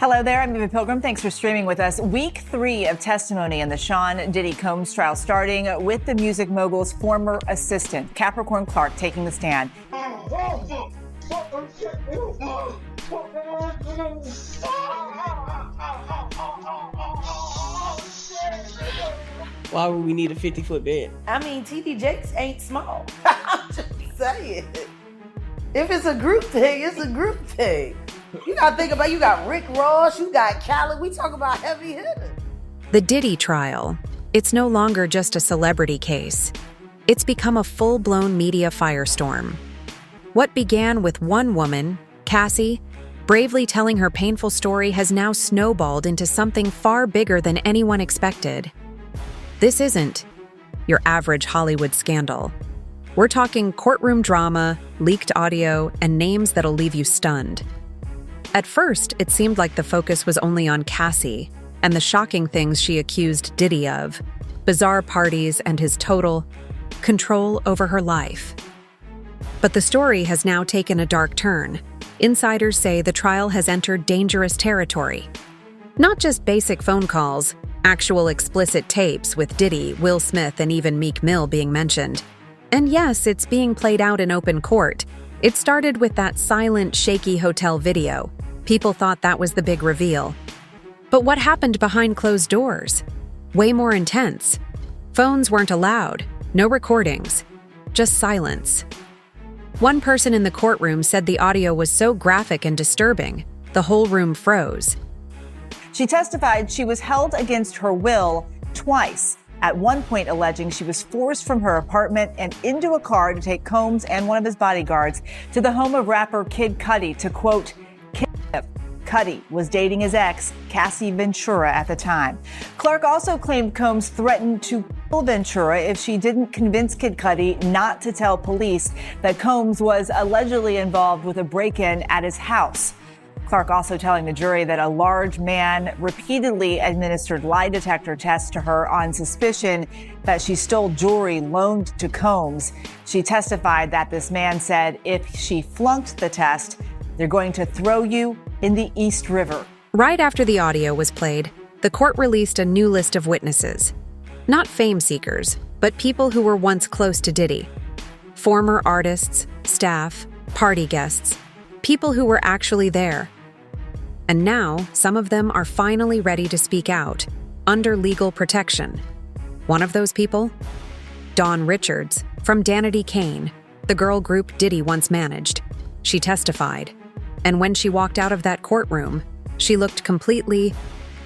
Hello there, I'm Eva Pilgrim. Thanks for streaming with us. Week 3 of testimony in the Sean Diddy Combs trial, starting with the music mogul's former assistant, Capricorn Clark, taking the stand. Why would we need a 50-foot bed? I mean, TD Jakes ain't small. I'm just saying. If it's a group thing, it's a group thing. You gotta think about, you got Rick Ross, you got Khaled, we talk about heavy hitters. The Diddy trial. It's no longer just a celebrity case. It's become a full-blown media firestorm. What began with one woman, Cassie, bravely telling her painful story has now snowballed into something far bigger than anyone expected. This isn't your average Hollywood scandal. We're talking courtroom drama, leaked audio, and names that'll leave you stunned. At first, it seemed like the focus was only on Cassie and the shocking things she accused Diddy of, bizarre parties and his total control over her life. But the story has now taken a dark turn. Insiders say the trial has entered dangerous territory. Not just basic phone calls, actual explicit tapes with Diddy, Will Smith, and even Meek Mill being mentioned. And yes, it's being played out in open court. It started with that silent, shaky hotel video. People thought that was the big reveal. But what happened behind closed doors? Way more intense. Phones weren't allowed, no recordings, just silence. One person in the courtroom said the audio was so graphic and disturbing, the whole room froze. She testified she was held against her will twice, at one point alleging she was forced from her apartment and into a car to take Combs and one of his bodyguards to the home of rapper Kid Cudi to, quote, kidnap. Cudi was dating his ex, Cassie Ventura, at the time. Clark also claimed Combs threatened to kill Ventura if she didn't convince Kid Cudi not to tell police that Combs was allegedly involved with a break-in at his house. Clark also telling the jury that a large man repeatedly administered lie detector tests to her on suspicion that she stole jewelry loaned to Combs. She testified that this man said if she flunked the test, they're going to throw you in the East River. Right after the audio was played, the court released a new list of witnesses. Not fame seekers, but people who were once close to Diddy. Former artists, staff, party guests, people who were actually there. And now, some of them are finally ready to speak out, under legal protection. One of those people? Dawn Richards, from Danity Kane, the girl group Diddy once managed. She testified. And when she walked out of that courtroom, she looked completely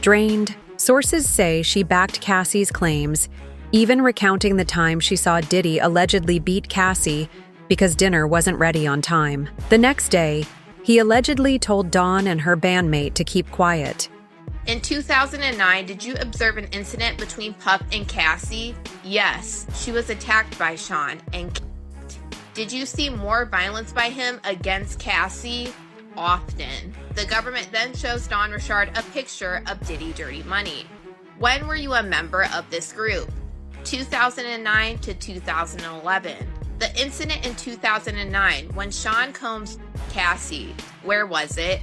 drained. Sources say she backed Cassie's claims, even recounting the time she saw Diddy allegedly beat Cassie because dinner wasn't ready on time. The next day, he allegedly told Dawn and her bandmate to keep quiet. In 2009, did you observe an incident between Puff and Cassie? Yes, she was attacked by Sean and kicked. Did you see more violence by him against Cassie? Often. The government then shows Dawn Richard a picture of Diddy Dirty Money. When were you a member of this group? 2009 to 2011. The incident in 2009 when Sean Combs Cassie, where was it?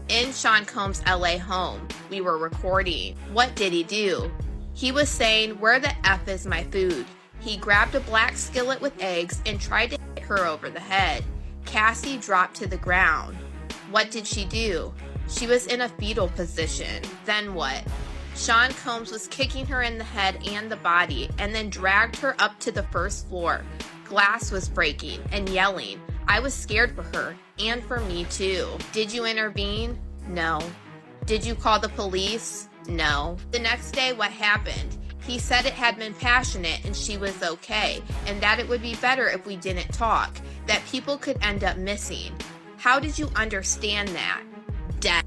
In Sean Combs' LA home. We were recording. What did he do? He was saying, "Where the F is my food?" He grabbed a black skillet with eggs and tried to hit her over the head. Cassie dropped to the ground. What did she do? She was in a fetal position. Then what? Sean Combs was kicking her in the head and the body and then dragged her up to the first floor. Glass was breaking and yelling. I was scared for her and for me too. Did you intervene? No. Did you call the police? No. The next day, what happened? He said it had been passionate and she was okay, and that it would be better if we didn't talk, that people could end up missing. How did you understand that? Death.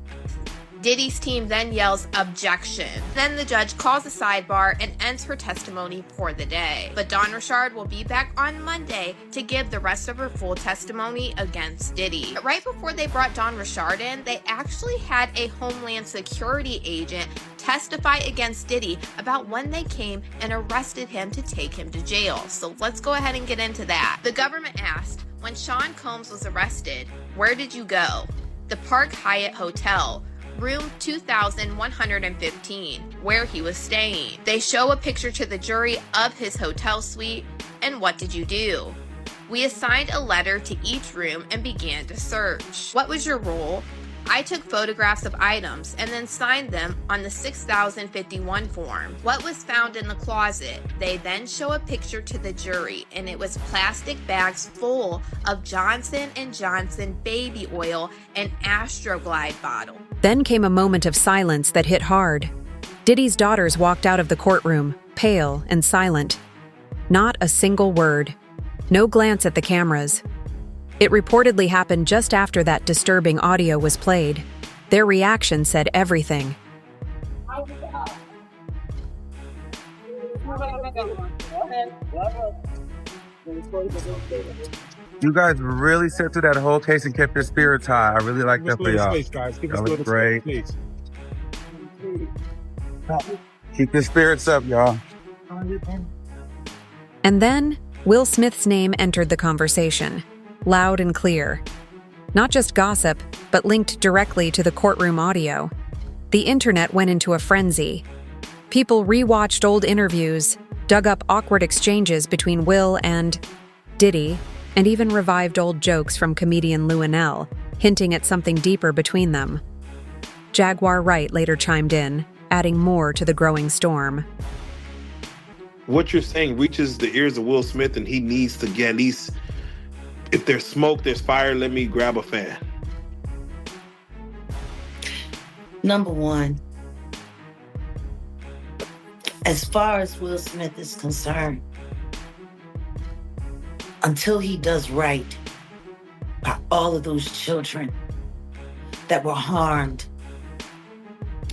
Diddy's team then yells objection. Then the judge calls a sidebar and ends her testimony for the day. But Dawn Richard will be back on Monday to give the rest of her full testimony against Diddy. But right before they brought Dawn Richard in, they actually had a Homeland Security agent testify against Diddy about when they came and arrested him to take him to jail. So let's go ahead and get into that. The government asked, when Sean Combs was arrested, where did you go? The Park Hyatt Hotel. room 2115, where he was staying. They show a picture to the jury of his hotel suite, and what did you do? We assigned a letter to each room and began to search. What was your role? I took photographs of items and then signed them on the 6051 form. What was found in the closet? They then show a picture to the jury, and it was plastic bags full of Johnson & Johnson baby oil and Astroglide bottle. Then came a moment of silence that hit hard. Diddy's daughters walked out of the courtroom, pale and silent. Not a single word. No glance at the cameras. It reportedly happened just after that disturbing audio was played. Their reaction said everything. You guys really sat through that whole case and kept your spirits high. I really like that for y'all. That was great. Keep your spirits up, y'all. And then, Will Smith's name entered the conversation. Loud and clear. Not just gossip, but linked directly to the courtroom audio. The internet went into a frenzy. People rewatched old interviews, dug up awkward exchanges between Will and Diddy, and even revived old jokes from comedian Luenell, hinting at something deeper between them. Jaguar Wright later chimed in, adding more to the growing storm. What you're saying reaches the ears of Will Smith, and he needs to get at least, if there's smoke, there's fire, let me grab a fan. Number one, as far as Will Smith is concerned, until he does right by all of those children that were harmed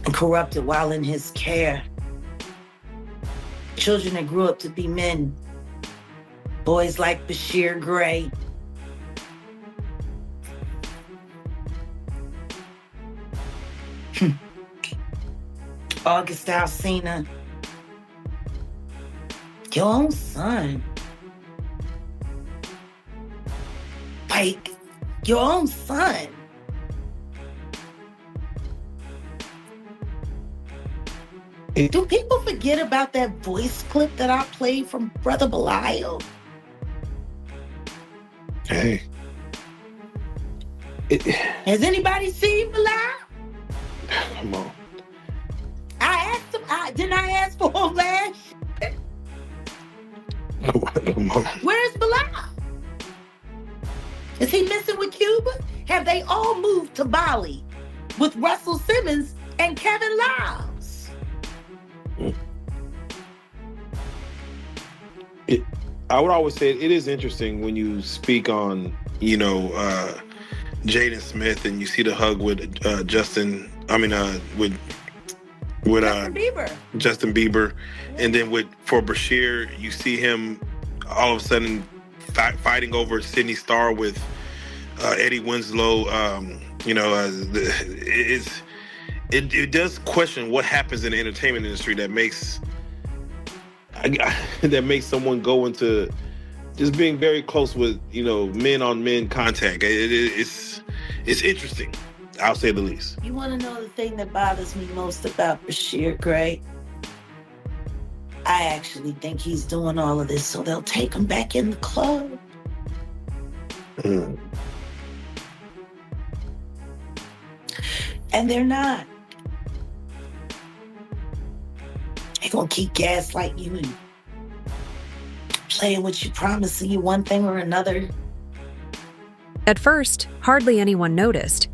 and corrupted while in his care, children that grew up to be men, boys like Bashir Gray, August Alsina, your own son. Like, your own son. Do people forget about that voice clip that I played from Brother Belial? Hey. Has anybody seen Belial? Come on. I asked him, didn't I ask for him last? Come on. Where's Belial? Is he missing with Cuba? Have they all moved to Bali with Russell Simmons and Kevin Liles? I would always say it is interesting when you speak on, Jaden Smith and you see the hug with Justin Bieber, and then for Bashir, you see him all of a sudden fighting over Sydney Starr with Eddie Winslow. It does question what happens in the entertainment industry that makes someone go into just being very close with men on men contact. It's interesting, I'll say the least. You want to know the thing that bothers me most about Bashir Gray? I actually think he's doing all of this so they'll take him back in the club. And they're not. They're gonna keep gaslighting you and playing with you, promising you one thing or another. At first, hardly anyone noticed.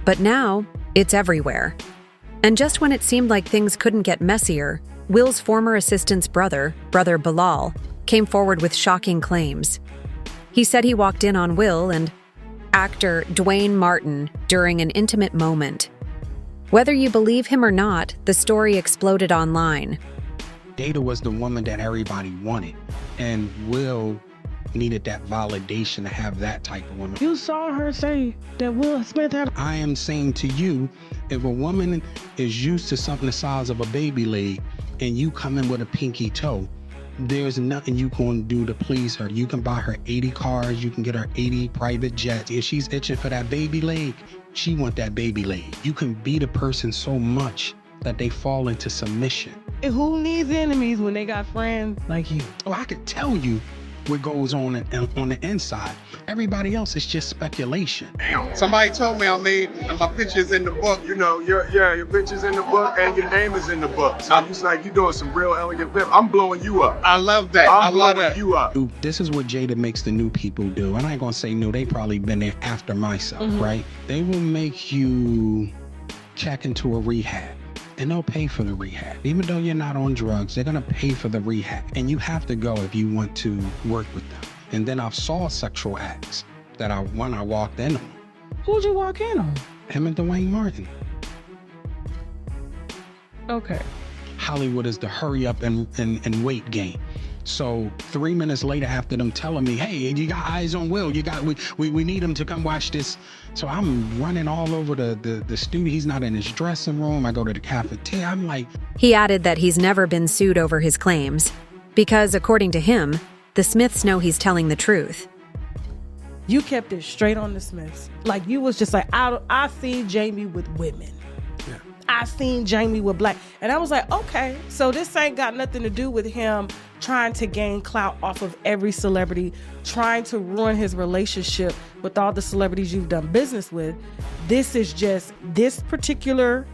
But now, it's everywhere. And just when it seemed like things couldn't get messier, Will's former assistant's brother Bilal, came forward with shocking claims. He said he walked in on Will and actor Dwayne Martin during an intimate moment. Whether you believe him or not, the story exploded online. Data was the woman that everybody wanted, and Will needed that validation to have that type of woman. You saw her say that Will Smith had... I am saying to you, if a woman is used to something the size of a baby leg and you come in with a pinky toe, there's nothing you can do to please her. You can buy her 80 cars, you can get her 80 private jets. If she's itching for that baby leg, She want that baby laid. You can beat a person so much that they fall into submission. And who needs enemies when they got friends like you? Oh, I could tell you what goes on the inside. Everybody else is just speculation. Somebody told me I made my pictures in the book. You know, your picture's in the book and your name is in the book. So it's like you're doing some real elegant flip. I'm blowing you up. I love that. I'm blowing you up. This is what Jada makes the new people do. And I ain't gonna say new, they probably been there after myself, right? They will make you check into a rehab. And they'll pay for the rehab. Even though you're not on drugs, they're gonna pay for the rehab. And you have to go if you want to work with them. And then I saw sexual acts that I walked in on. Who'd you walk in on? Him and Dwayne Martin. Okay. Hollywood is the hurry up and wait game. So 3 minutes later, after them telling me, hey, you got eyes on Will, we need him to come watch this. So I'm running all over the studio. He's not in his dressing room. I go to the cafeteria. I'm like. He added that he's never been sued over his claims because, according to him, the Smiths know he's telling the truth. You kept it straight on the Smiths. Like, you was just like, I seen Jamie with women. Yeah. I seen Jamie with black. And I was like, okay, so this ain't got nothing to do with him trying to gain clout off of every celebrity, trying to ruin his relationship with all the celebrities you've done business with. This is just this particular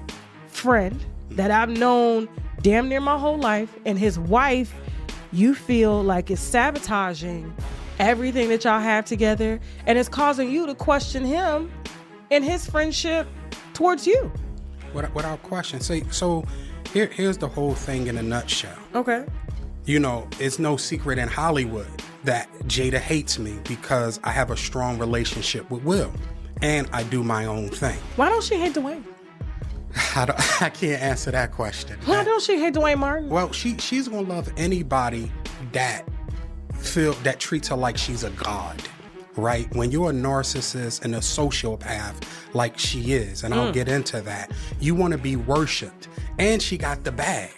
friend that I've known damn near my whole life, and his wife, you feel like is sabotaging everything that y'all have together, and it's causing you to question him and his friendship towards you. Without question. So here's the whole thing in a nutshell. Okay. You know, it's no secret in Hollywood that Jada hates me because I have a strong relationship with Will, and I do my own thing. Why don't she hate Dwayne? I can't answer that question. Why don't she hate Dwayne Martin? Well, she's gonna love anybody that treats her like she's a god, right? When you're a narcissist and a sociopath like she is, and I'll get into that, you want to be worshipped, and she got the bag.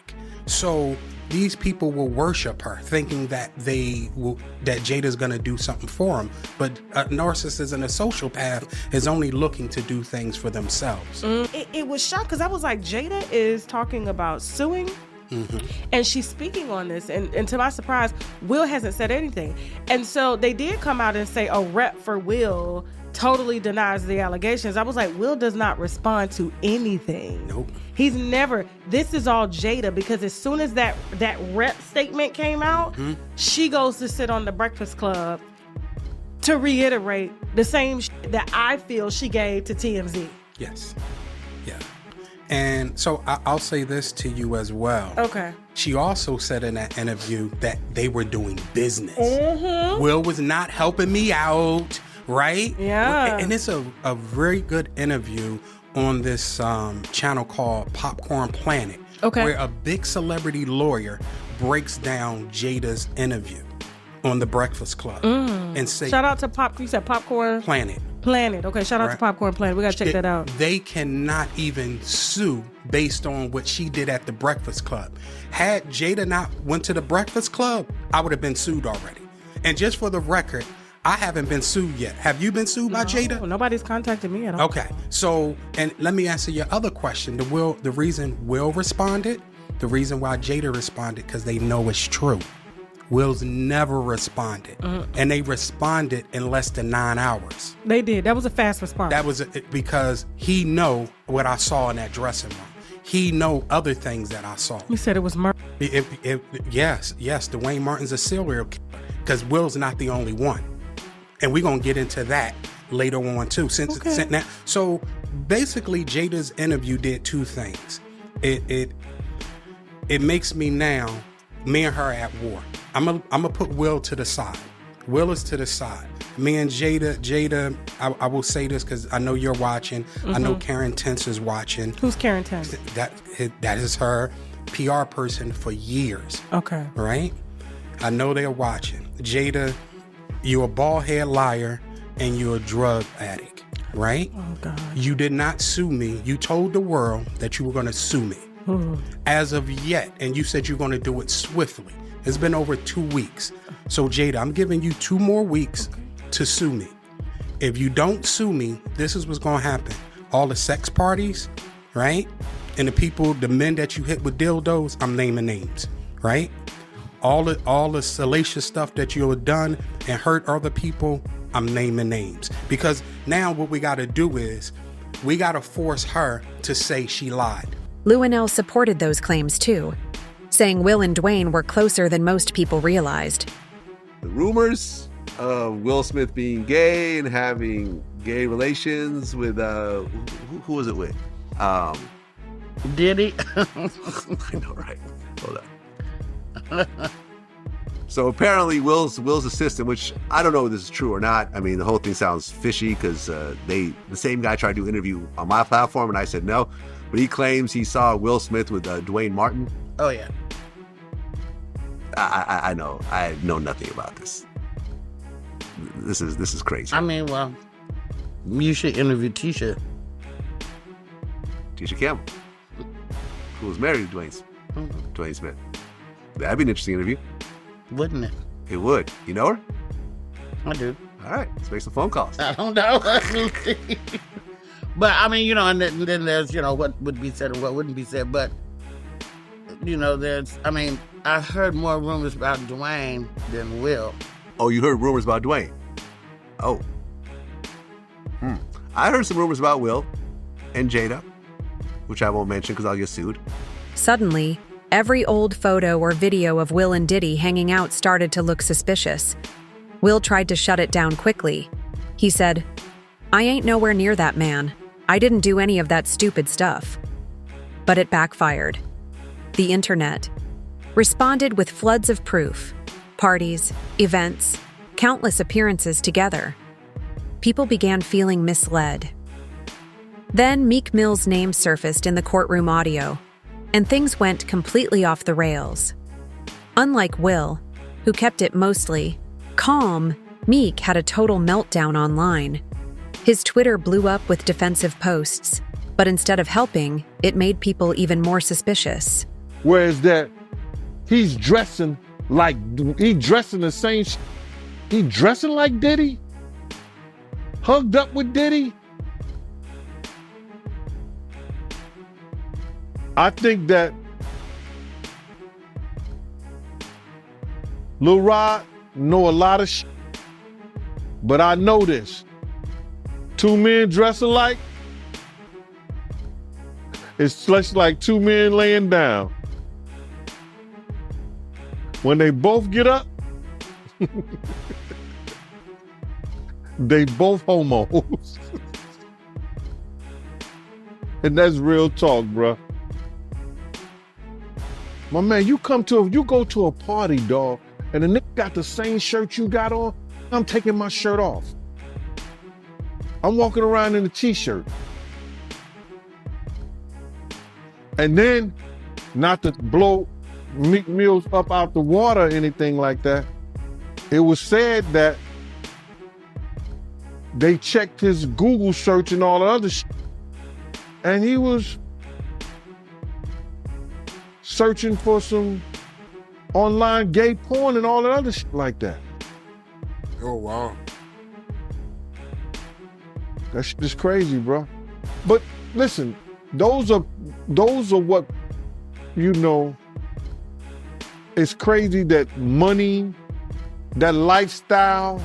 So these people will worship her, thinking that that Jada's gonna do something for them. But a narcissist and a sociopath is only looking to do things for themselves. It was shocked because I was like, Jada is talking about suing. And she's speaking on this, and to my surprise, Will hasn't said anything. And so they did come out and say a rep for Will totally denies the allegations. I was like, Will does not respond to anything. Nope. He's never. This is all Jada, because as soon as that rep statement came out, she goes to sit on the Breakfast Club to reiterate the same that I feel she gave to TMZ. Yes. Yeah. And so I'll say this to you as well. Okay. She also said in that interview that they were doing business. Will was not helping me out, right? Yeah. And it's a very good interview on this channel called Popcorn Planet. Okay. Where a big celebrity lawyer breaks down Jada's interview on the Breakfast Club. And say, shout out to you said Popcorn Planet. Okay, shout out to Popcorn Planet. We gotta check that out. They cannot even sue based on what she did at the Breakfast Club. Had Jada not went to the Breakfast Club, I would have been sued already. And just for the record, I haven't been sued yet. Have you been sued by Jada? Nobody's contacted me at all. Okay, so, and let me answer your other question. The reason Will responded, the reason why Jada responded, because they know it's true. Will's never responded, and they responded in less than 9 hours. They did. That was a fast response. That was because he know what I saw in that dressing room. He know other things that I saw. You said it was murder. Yes. Dwayne Martin's a serial killer, because Will's not the only one, and we're gonna get into that later on too. So basically, Jada's interview did two things. It makes me now. Me and her at war. I'm gonna put Will to the side. Will is to the side. Me and Jada, I will say this because I know you're watching. I know Karen Tense is watching. Who's Karen Tense? That is her PR person for years. Okay. Right? I know they're watching. Jada, you're a bald head liar and you're a drug addict. Right? Oh, God. You did not sue me. You told the world that you were gonna sue me. As of yet, and you said you're going to do it swiftly. It's been over 2 weeks. So Jada, I'm giving you 2 more weeks to sue me. If you don't sue me, this is what's going to happen. all the sex parties, right? And the men that you hit with dildos, I'm naming names, right? All the salacious stuff that you have done and hurt other people, I'm naming names. Because now what we got to do is we got to force her to say she lied. Lewinell supported those claims too, saying Will and Dwayne were closer than most people realized. The rumors of Will Smith being gay and having gay relations with, who was it with? Diddy. I know, right? Hold on. So apparently Will's assistant, which I don't know if this is true or not. I mean, the whole thing sounds fishy because the same guy tried to do an interview on my platform and I said no. But he claims he saw Will Smith with Dwayne Martin. Oh, yeah. I know. I know nothing about this. This is crazy. I mean, well, you should interview Tisha. Tisha Campbell, who was married to Dwayne Smith. That'd be an interesting interview. Wouldn't it? It would. You know her? I do. All right, let's make some phone calls. I don't know. But, I mean, you know, and then there's, you know, what would be said and what wouldn't be said. But, you know, I heard more rumors about Dwayne than Will. Oh, you heard rumors about Dwayne? Oh. I heard some rumors about Will and Jada, which I won't mention because I'll get sued. Suddenly, every old photo or video of Will and Diddy hanging out started to look suspicious. Will tried to shut it down quickly. He said, "I ain't nowhere near that man. I didn't do any of that stupid stuff." But it backfired. The internet responded with floods of proof. Parties, events, countless appearances together. People began feeling misled. Then Meek Mill's name surfaced in the courtroom audio, and things went completely off the rails. Unlike Will, who kept it mostly calm, Meek had a total meltdown online. His Twitter blew up with defensive posts, but instead of helping, it made people even more suspicious. Whereas that he's dressing the same he dressing like Diddy? Hugged up with Diddy? I think that Lil Rod know a lot of but I know this. Two men dress alike, it's just like two men laying down. When they both get up, they both homos. And that's real talk, bruh. My man, you go to a party, dog, and the nigga got the same shirt you got on, I'm taking my shirt off. I'm walking around in a t-shirt. And then, not to blow Meek Mill up out the water or anything like that, it was said that they checked his Google search and all the other shit, and he was searching for some online gay porn and all that other shit like that. Oh, wow. That shit is crazy, bro. But listen, those are what, you know, it's crazy that money, that lifestyle,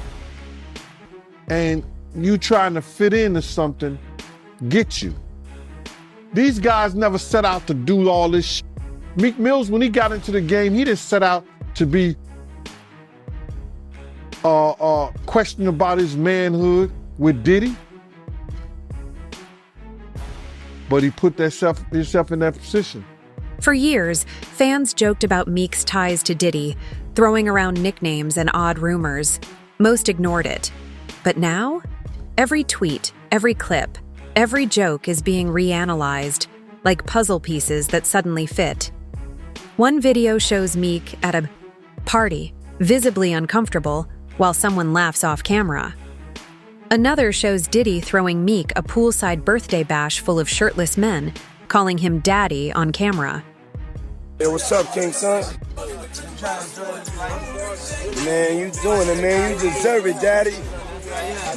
and you trying to fit into something get you. These guys never set out to do all this shit. Meek Mills, when he got into the game, he didn't set out to be questioning about his manhood with Diddy. But he put himself in that position. For years, fans joked about Meek's ties to Diddy, throwing around nicknames and odd rumors. Most ignored it. But now, every tweet, every clip, every joke is being reanalyzed, like puzzle pieces that suddenly fit. One video shows Meek at a party, visibly uncomfortable, while someone laughs off camera. Another shows Diddy throwing Meek a poolside birthday bash full of shirtless men, calling him daddy on camera. Hey, what's up, King Son? Man, you doing it, man. You deserve it, daddy.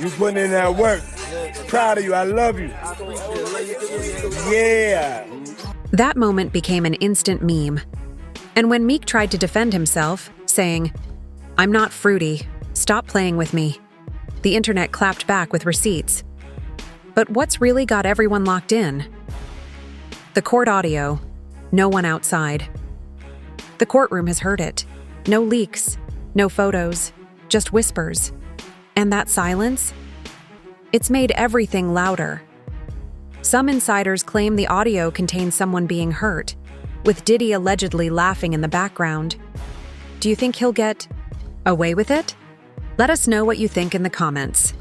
You putting in that work. Proud of you. I love you. Yeah. That moment became an instant meme. And when Meek tried to defend himself, saying, "I'm not fruity, stop playing with me," the internet clapped back with receipts. But what's really got everyone locked in? The court audio. No one outside. The courtroom has heard it. No leaks, no photos, just whispers. And that silence? It's made everything louder. Some insiders claim the audio contains someone being hurt, with Diddy allegedly laughing in the background. Do you think he'll get away with it? Let us know what you think in the comments.